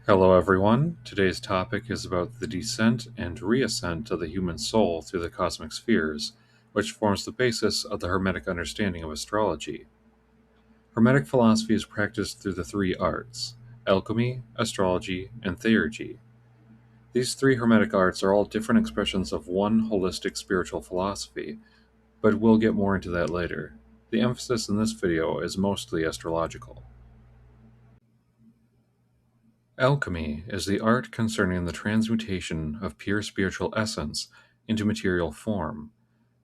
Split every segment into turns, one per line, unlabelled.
Hello, everyone. Today's topic is about the descent and reascent of the human soul through the cosmic spheres, which forms the basis of the Hermetic understanding of astrology. Hermetic philosophy is practiced through the three arts: alchemy, astrology, and theurgy. These three Hermetic arts are all different expressions of one holistic spiritual philosophy, but we'll get more into that later. The emphasis in this video is mostly astrological. Alchemy is the art concerning the transmutation of pure spiritual essence into material form,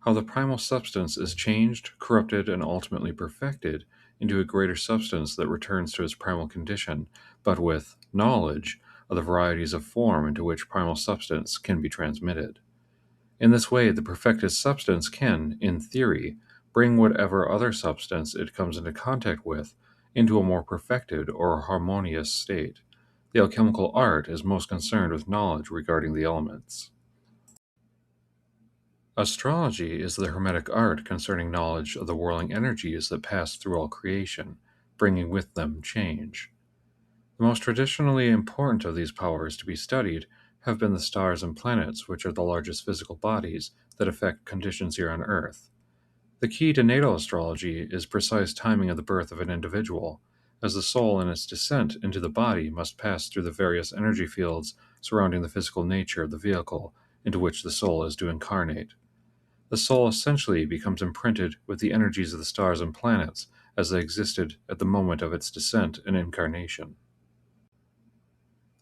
how the primal substance is changed, corrupted, and ultimately perfected into a greater substance that returns to its primal condition, but with knowledge of the varieties of form into which primal substance can be transmitted. In this way, the perfected substance can, in theory, bring whatever other substance it comes into contact with into a more perfected or harmonious state. The alchemical art is most concerned with knowledge regarding the elements. Astrology is the Hermetic art concerning knowledge of the whirling energies that pass through all creation, bringing with them change. The most traditionally important of these powers to be studied have been the stars and planets, which are the largest physical bodies that affect conditions here on Earth. The key to natal astrology is precise timing of the birth of an individual, as the soul in its descent into the body must pass through the various energy fields surrounding the physical nature of the vehicle into which the soul is to incarnate. The soul essentially becomes imprinted with the energies of the stars and planets as they existed at the moment of its descent and incarnation.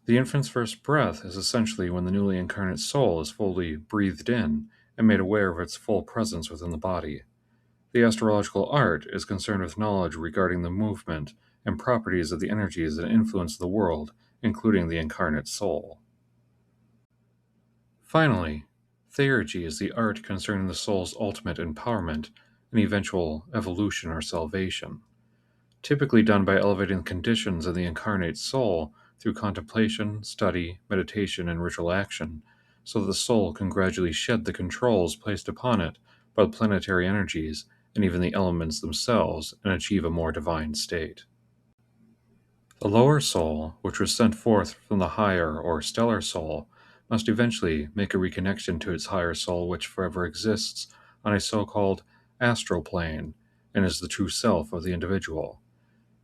The infant's first breath is essentially when the newly incarnate soul is fully breathed in and made aware of its full presence within the body. The astrological art is concerned with knowledge regarding the movement and properties of the energies that influence the world, including the incarnate soul. Finally, theurgy is the art concerning the soul's ultimate empowerment and eventual evolution or salvation, typically done by elevating the conditions of the incarnate soul through contemplation, study, meditation, and ritual action, so that the soul can gradually shed the controls placed upon it by the planetary energies and even the elements themselves and achieve a more divine state. The lower soul, which was sent forth from the higher or stellar soul, must eventually make a reconnection to its higher soul, which forever exists on a so-called astral plane and is the true self of the individual.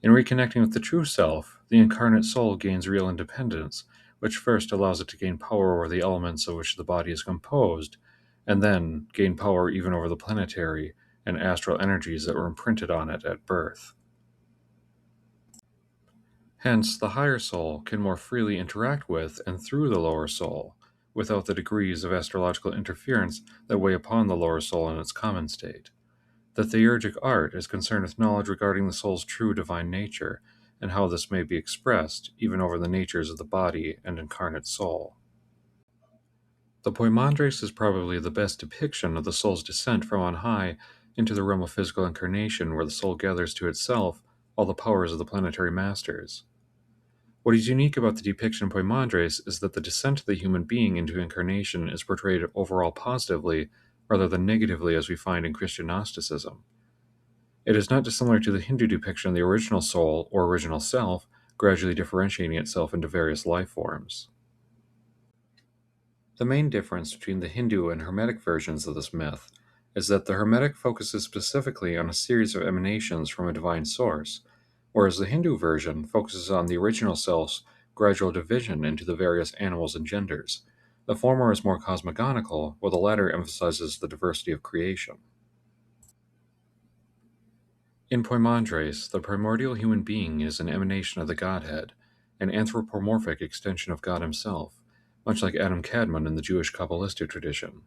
In reconnecting with the true self, the incarnate soul gains real independence, which first allows it to gain power over the elements of which the body is composed, and then gain power even over the planetary and astral energies that were imprinted on it at birth. Hence, the higher soul can more freely interact with and through the lower soul, without the degrees of astrological interference that weigh upon the lower soul in its common state. The theurgic art is concerned with knowledge regarding the soul's true divine nature, and how this may be expressed even over the natures of the body and incarnate soul. The poimandres is probably the best depiction of the soul's descent from on high into the realm of physical incarnation, where the soul gathers to itself all the powers of the planetary masters. What is unique about the depiction of Poimandres is that the descent of the human being into incarnation is portrayed overall positively rather than negatively as we find in Christian Gnosticism. It is not dissimilar to the Hindu depiction of the original soul or original self gradually differentiating itself into various life forms. The main difference between the Hindu and Hermetic versions of this myth is that the Hermetic focuses specifically on a series of emanations from a divine source, whereas the Hindu version focuses on the original self's gradual division into the various animals and genders. The former is more cosmogonical, while the latter emphasizes the diversity of creation. In Poimandres, the primordial human being is an emanation of the Godhead, an anthropomorphic extension of God himself, much like Adam Kadmon in the Jewish Kabbalistic tradition.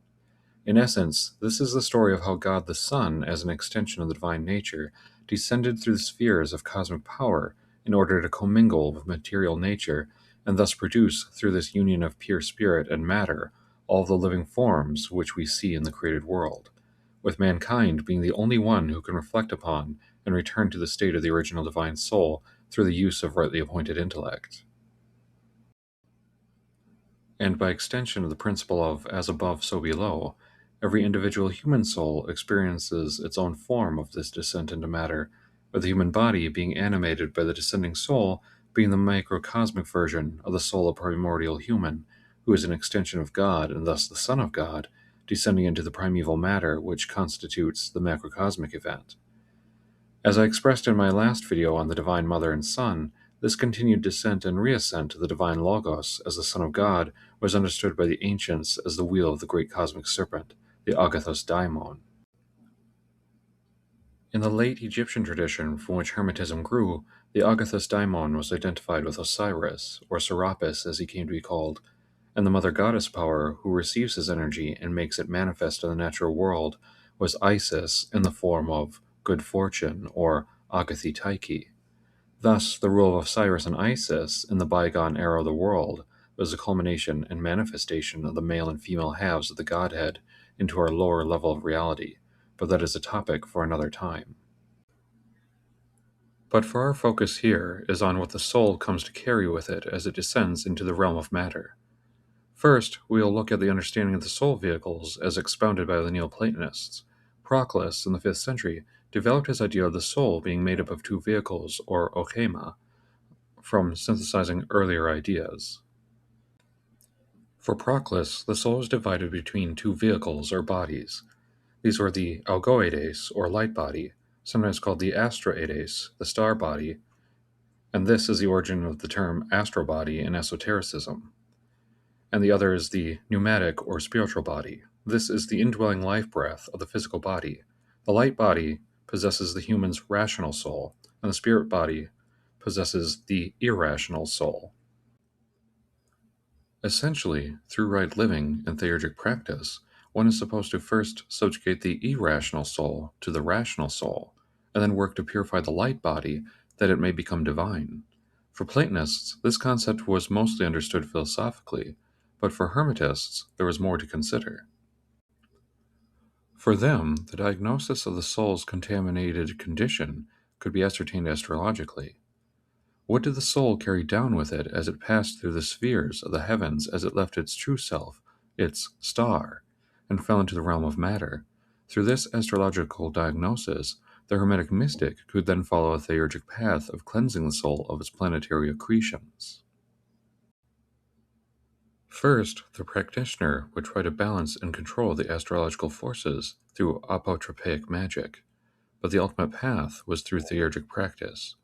In essence, this is the story of how God the Son, as an extension of the divine nature, descended through the spheres of cosmic power in order to commingle with material nature and thus produce, through this union of pure spirit and matter, all the living forms which we see in the created world, with mankind being the only one who can reflect upon and return to the state of the original divine soul through the use of rightly appointed intellect. And by extension of the principle of as above, so below, every individual human soul experiences its own form of this descent into matter, with the human body being animated by the descending soul being the microcosmic version of the soul of primordial human, who is an extension of God and thus the Son of God, descending into the primeval matter which constitutes the macrocosmic event. As I expressed in my last video on the Divine Mother and Son, this continued descent and reascent of the Divine Logos as the Son of God was understood by the ancients as the wheel of the great cosmic serpent, the Agathos Daimon. In the late Egyptian tradition from which Hermetism grew, the Agathos Daimon was identified with Osiris, or Serapis as he came to be called, and the Mother Goddess power who receives his energy and makes it manifest in the natural world was Isis in the form of good fortune, or Agathi Taiki. Thus, the rule of Osiris and Isis in the bygone era of the world was the culmination and manifestation of the male and female halves of the Godhead into our lower level of reality, but that is a topic for another time. But for our focus here is on what the soul comes to carry with it as it descends into the realm of matter. First, we will look at the understanding of the soul vehicles as expounded by the Neo-Platonists. Proclus, in the 5th century, developed his idea of the soul being made up of two vehicles, or ochema, from synthesizing earlier ideas. For Proclus, the soul is divided between two vehicles, or bodies. These were the algoides, or light body, sometimes called the astraedes, the star body, and this is the origin of the term astrobody in esotericism. And the other is the pneumatic or spiritual body. This is the indwelling life breath of the physical body. The light body possesses the human's rational soul, and the spirit body possesses the irrational soul. Essentially, through right living and theurgic practice, one is supposed to first subjugate the irrational soul to the rational soul, and then work to purify the light body that it may become divine. For Platonists, this concept was mostly understood philosophically, but for Hermetists, there was more to consider. For them, the diagnosis of the soul's contaminated condition could be ascertained astrologically. What did the soul carry down with it as it passed through the spheres of the heavens as it left its true self, its star, and fell into the realm of matter? Through this astrological diagnosis, the Hermetic mystic could then follow a theurgic path of cleansing the soul of its planetary accretions. First, the practitioner would try to balance and control the astrological forces through apotropaic magic, but the ultimate path was through theurgic practice.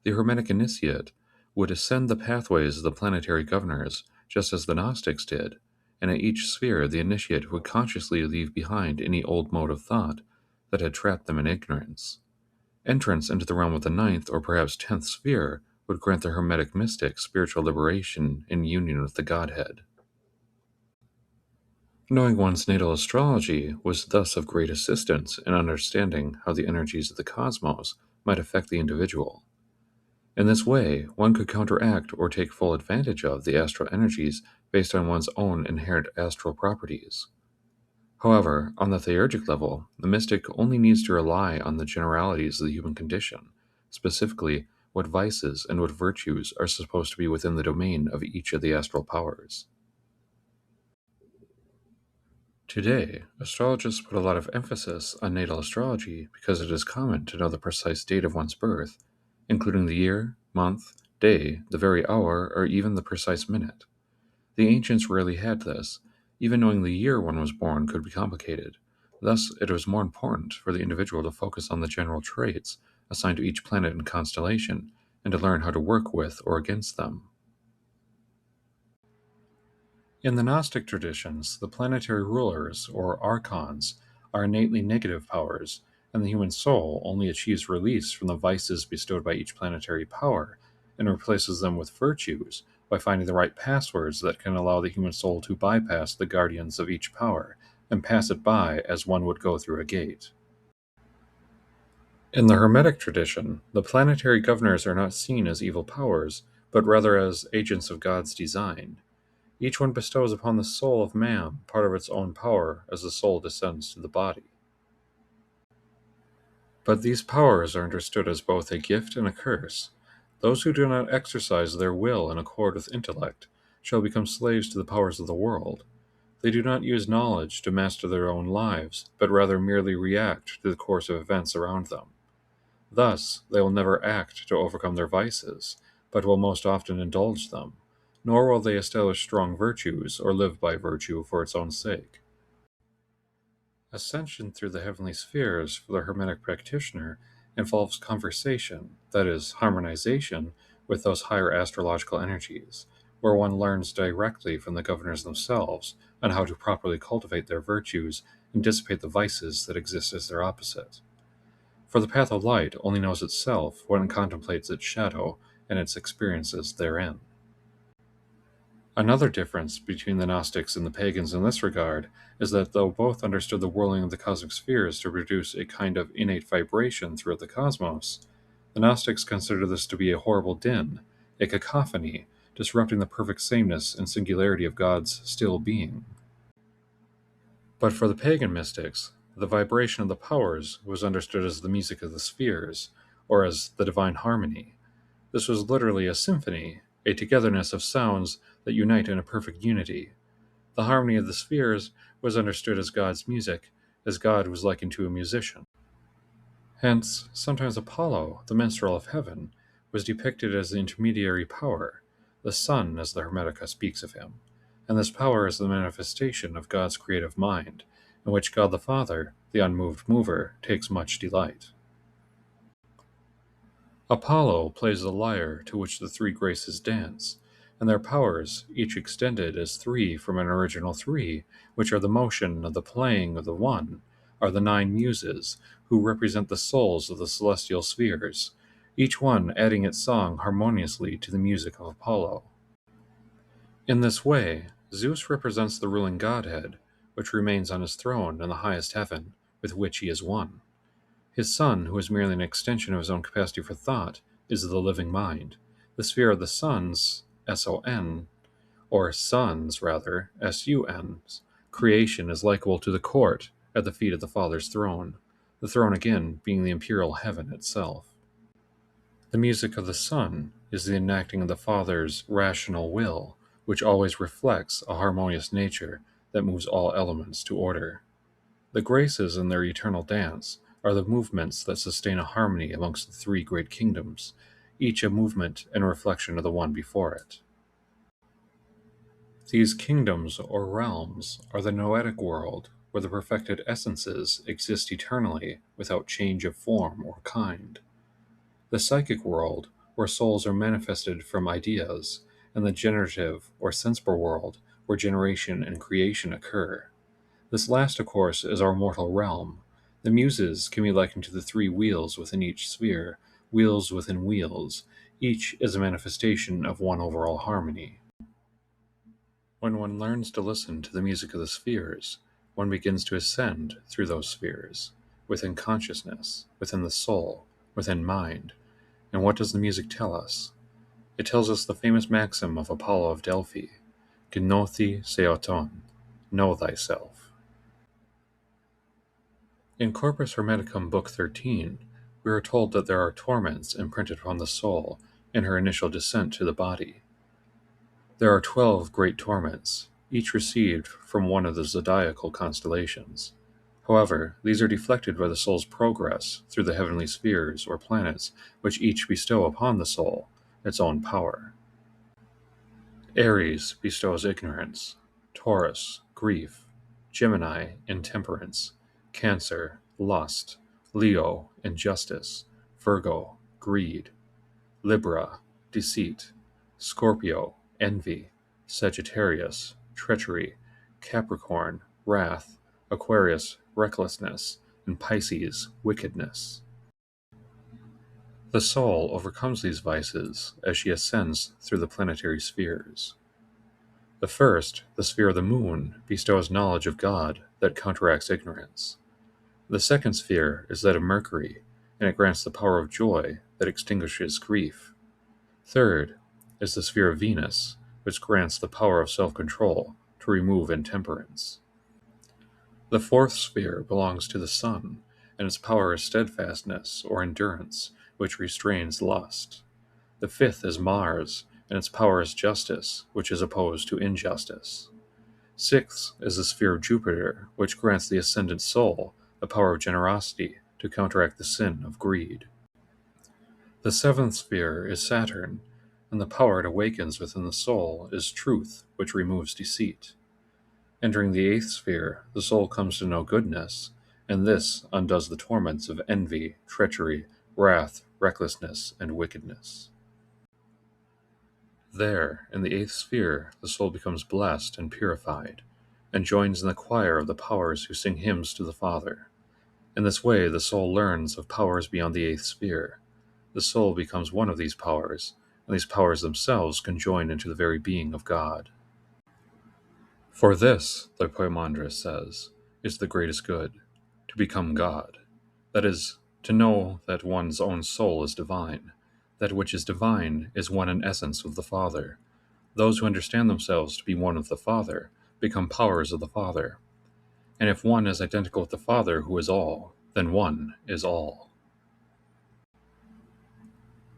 The Hermetic initiate would ascend the pathways of the planetary governors, just as the Gnostics did, and at each sphere the initiate would consciously leave behind any old mode of thought that had trapped them in ignorance. Entrance into the realm of the 9th or perhaps 10th sphere would grant the Hermetic mystic spiritual liberation in union with the Godhead. Knowing one's natal astrology was thus of great assistance in understanding how the energies of the cosmos might affect the individual. In this way, one could counteract or take full advantage of the astral energies based on one's own inherent astral properties. However, on the theurgic level, the mystic only needs to rely on the generalities of the human condition, specifically what vices and what virtues are supposed to be within the domain of each of the astral powers. Today, astrologists put a lot of emphasis on natal astrology because it is common to know the precise date of one's birth, including the year, month, day, the very hour, or even the precise minute. The ancients rarely had this. Even knowing the year one was born could be complicated. Thus, it was more important for the individual to focus on the general traits assigned to each planet and constellation, and to learn how to work with or against them. In the Gnostic traditions, the planetary rulers, or archons, are innately negative powers, and the human soul only achieves release from the vices bestowed by each planetary power, and replaces them with virtues by finding the right passwords that can allow the human soul to bypass the guardians of each power, and pass it by as one would go through a gate. In the Hermetic tradition, the planetary governors are not seen as evil powers, but rather as agents of God's design. Each one bestows upon the soul of man part of its own power as the soul descends to the body. But these powers are understood as both a gift and a curse. Those who do not exercise their will in accord with intellect shall become slaves to the powers of the world. They do not use knowledge to master their own lives, but rather merely react to the course of events around them. Thus, they will never act to overcome their vices, but will most often indulge them, nor will they establish strong virtues or live by virtue for its own sake. Ascension through the heavenly spheres for the Hermetic practitioner involves conversation, that is, harmonization, with those higher astrological energies, where one learns directly from the governors themselves on how to properly cultivate their virtues and dissipate the vices that exist as their opposite. For the path of light only knows itself when it contemplates its shadow and its experiences therein. Another difference between the Gnostics and the Pagans in this regard is that though both understood the whirling of the cosmic spheres to produce a kind of innate vibration throughout the cosmos, the Gnostics consider this to be a horrible din, a cacophony, disrupting the perfect sameness and singularity of God's still being. But for the pagan mystics, the vibration of the powers was understood as the music of the spheres, or as the divine harmony. This was literally a symphony, a togetherness of sounds that unite in a perfect unity. The harmony of the spheres was understood as God's music, as God was likened to a musician. Hence, sometimes Apollo, the minstrel of heaven, was depicted as the intermediary power, the sun as the Hermetica speaks of him, and this power is the manifestation of God's creative mind, in which God the Father, the unmoved mover, takes much delight. Apollo plays the lyre to which the three Graces dance, and their powers, each extended as three from an original three, which are the motion of the playing of the one, are the 9 Muses, who represent the souls of the celestial spheres, each one adding its song harmoniously to the music of Apollo. In this way, Zeus represents the ruling godhead, which remains on his throne in the highest heaven, with which he is one. His son, who is merely an extension of his own capacity for thought, is the living mind. The sphere of the suns, S-O-N, or suns rather, S-U-N's, creation is likable to the court at the feet of the Father's throne, the throne again being the imperial heaven itself. The music of the sun is the enacting of the Father's rational will, which always reflects a harmonious nature that moves all elements to order. The Graces in their eternal dance are the movements that sustain a harmony amongst the three great kingdoms, each a movement and reflection of the one before it. These kingdoms or realms are the noetic world, where the perfected essences exist eternally without change of form or kind; the psychic world, where souls are manifested from ideas; and the generative or sensible world, where generation and creation occur. This last, of course, is our mortal realm. The Muses can be likened to the 3 wheels within each sphere, wheels within wheels. Each is a manifestation of one overall harmony. When one learns to listen to the music of the spheres, one begins to ascend through those spheres, within consciousness, within the soul, within mind. And what does the music tell us? It tells us the famous maxim of Apollo of Delphi, Gnothi seauton, know thyself. In Corpus Hermeticum Book 13, we are told that there are torments imprinted upon the soul in her initial descent to the body. There are 12 great torments, each received from one of the zodiacal constellations. However, these are deflected by the soul's progress through the heavenly spheres or planets, which each bestow upon the soul its own power. Aries bestows ignorance, Taurus, grief, Gemini, intemperance, Cancer, lust, Leo, injustice, Virgo, greed, Libra, deceit, Scorpio, envy, Sagittarius, treachery, Capricorn, wrath, Aquarius, recklessness, and Pisces, wickedness. The soul overcomes these vices as she ascends through the planetary spheres. The first, the sphere of the moon, bestows knowledge of God that counteracts ignorance. The second sphere is that of Mercury, and it grants the power of joy that extinguishes grief. Third is the sphere of Venus, which grants the power of self-control to remove intemperance. The fourth sphere belongs to the sun, and its power is steadfastness or endurance, which restrains lust. The fifth is Mars, and its power is justice, which is opposed to injustice. Sixth is the sphere of Jupiter, which grants the ascendant soul the power of generosity to counteract the sin of greed. The seventh sphere is Saturn, and the power it awakens within the soul is truth, which removes deceit. Entering the eighth sphere, the soul comes to know goodness, and this undoes the torments of envy, treachery, wrath, recklessness, and wickedness. There, in the eighth sphere, the soul becomes blessed and purified, and joins in the choir of the powers who sing hymns to the Father. In this way, the soul learns of powers beyond the eighth sphere. The soul becomes one of these powers, and these powers themselves conjoin into the very being of God. For this, the Poimandres says, is the greatest good, to become God. That is, to know that one's own soul is divine. That which is divine is one in essence with the Father. Those who understand themselves to be one with the Father become powers of the Father. And if one is identical with the Father who is all, then one is all.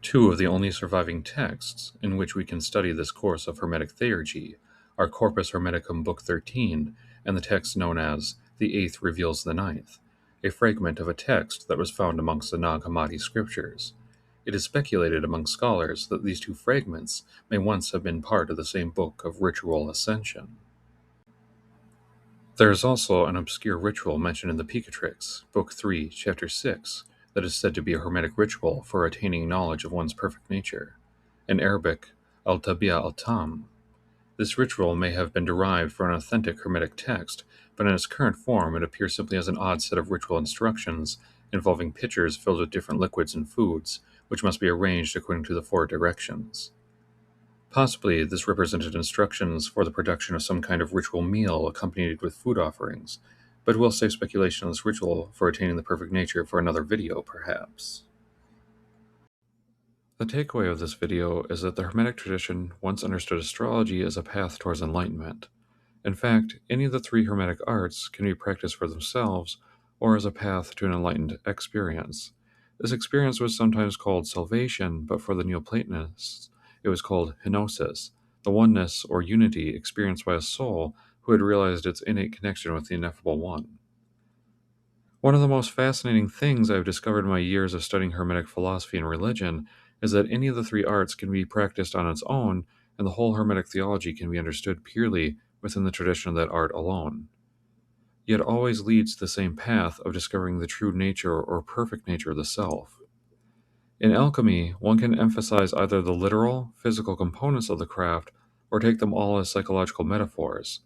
Two of the only surviving texts in which we can study this course of Hermetic theurgy are Corpus Hermeticum Book 13 and the text known as The Eighth Reveals the Ninth, a fragment of a text that was found amongst the Nag Hammadi scriptures. It is speculated among scholars that these two fragments may once have been part of the same book of ritual ascension. There is also an obscure ritual mentioned in the Picatrix, Book 3, Chapter 6, that is said to be a Hermetic ritual for attaining knowledge of one's perfect nature. In Arabic, al-Tabi'a al-Tam. This ritual may have been derived from an authentic Hermetic text, but in its current form it appears simply as an odd set of ritual instructions involving pitchers filled with different liquids and foods, which must be arranged according to the four directions. Possibly this represented instructions for the production of some kind of ritual meal accompanied with food offerings, but we'll save speculation on this ritual for attaining the perfect nature for another video, perhaps. The takeaway of this video is that the Hermetic tradition once understood astrology as a path towards enlightenment. In fact, any of the three Hermetic arts can be practiced for themselves or as a path to an enlightened experience. This experience was sometimes called salvation, but for the Neoplatonists, it was called henosis, the oneness or unity experienced by a soul who had realized its innate connection with the ineffable One. One of the most fascinating things I've discovered in my years of studying Hermetic philosophy and religion is that any of the three arts can be practiced on its own, and the whole Hermetic theology can be understood purely within the tradition of that art alone. Yet always leads to the same path of discovering the true nature or perfect nature of the self. In alchemy, one can emphasize either the literal, physical components of the craft or take them all as psychological metaphors.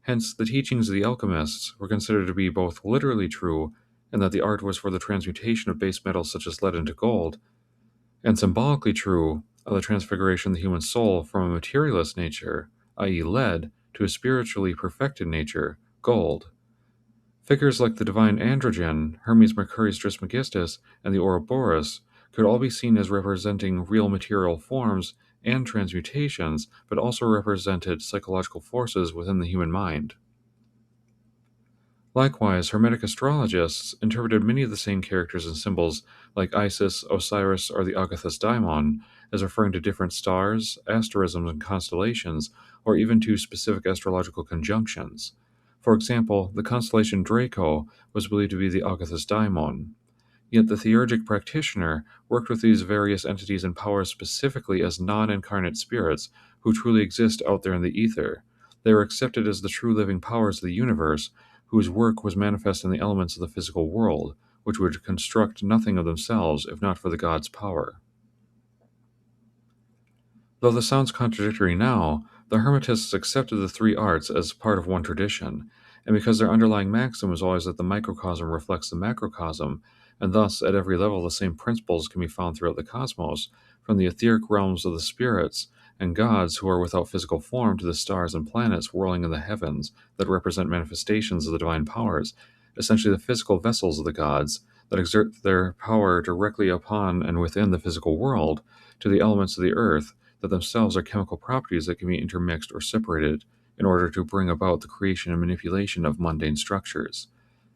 Hence, the teachings of the alchemists were considered to be both literally true, in that the art was for the transmutation of base metals such as lead into gold, and symbolically true of the transfiguration of the human soul from a materialist nature, i.e., lead, to a spiritually perfected nature, gold. Figures like the divine androgen, Hermes Mercurius Trismegistus, and the Ouroboros could all be seen as representing real material forms and transmutations, but also represented psychological forces within the human mind. Likewise, Hermetic astrologists interpreted many of the same characters and symbols, like Isis, Osiris, or the Agathos daimon, as referring to different stars, asterisms, and constellations, or even to specific astrological conjunctions. For example, the constellation Draco was believed to be the Agathos daimon. Yet the theurgic practitioner worked with these various entities and powers specifically as non-incarnate spirits who truly exist out there in the ether. They were accepted as the true living powers of the universe, whose work was manifest in the elements of the physical world, which would construct nothing of themselves if not for the God's power. Though this sounds contradictory now, the Hermetists accepted the three arts as part of one tradition, and because their underlying maxim was always that the microcosm reflects the macrocosm, and thus at every level the same principles can be found throughout the cosmos, from the etheric realms of the spirits and gods who are without physical form to the stars and planets whirling in the heavens that represent manifestations of the divine powers, essentially the physical vessels of the gods that exert their power directly upon and within the physical world, to the elements of the earth that themselves are chemical properties that can be intermixed or separated in order to bring about the creation and manipulation of mundane structures.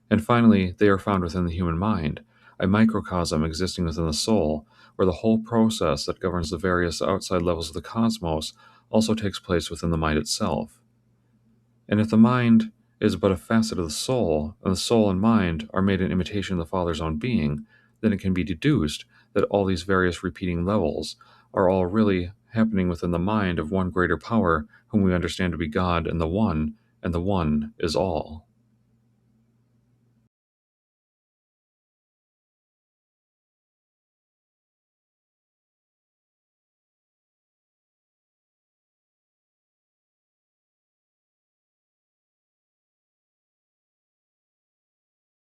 And finally, they are found within the human mind, a microcosm existing within the soul, where the whole process that governs the various outside levels of the cosmos also takes place within the mind itself. And if the mind is but a facet of the soul, and the soul and mind are made in imitation of the Father's own being, then it can be deduced that all these various repeating levels are all really happening within the mind of one greater power whom we understand to be God and the One is all.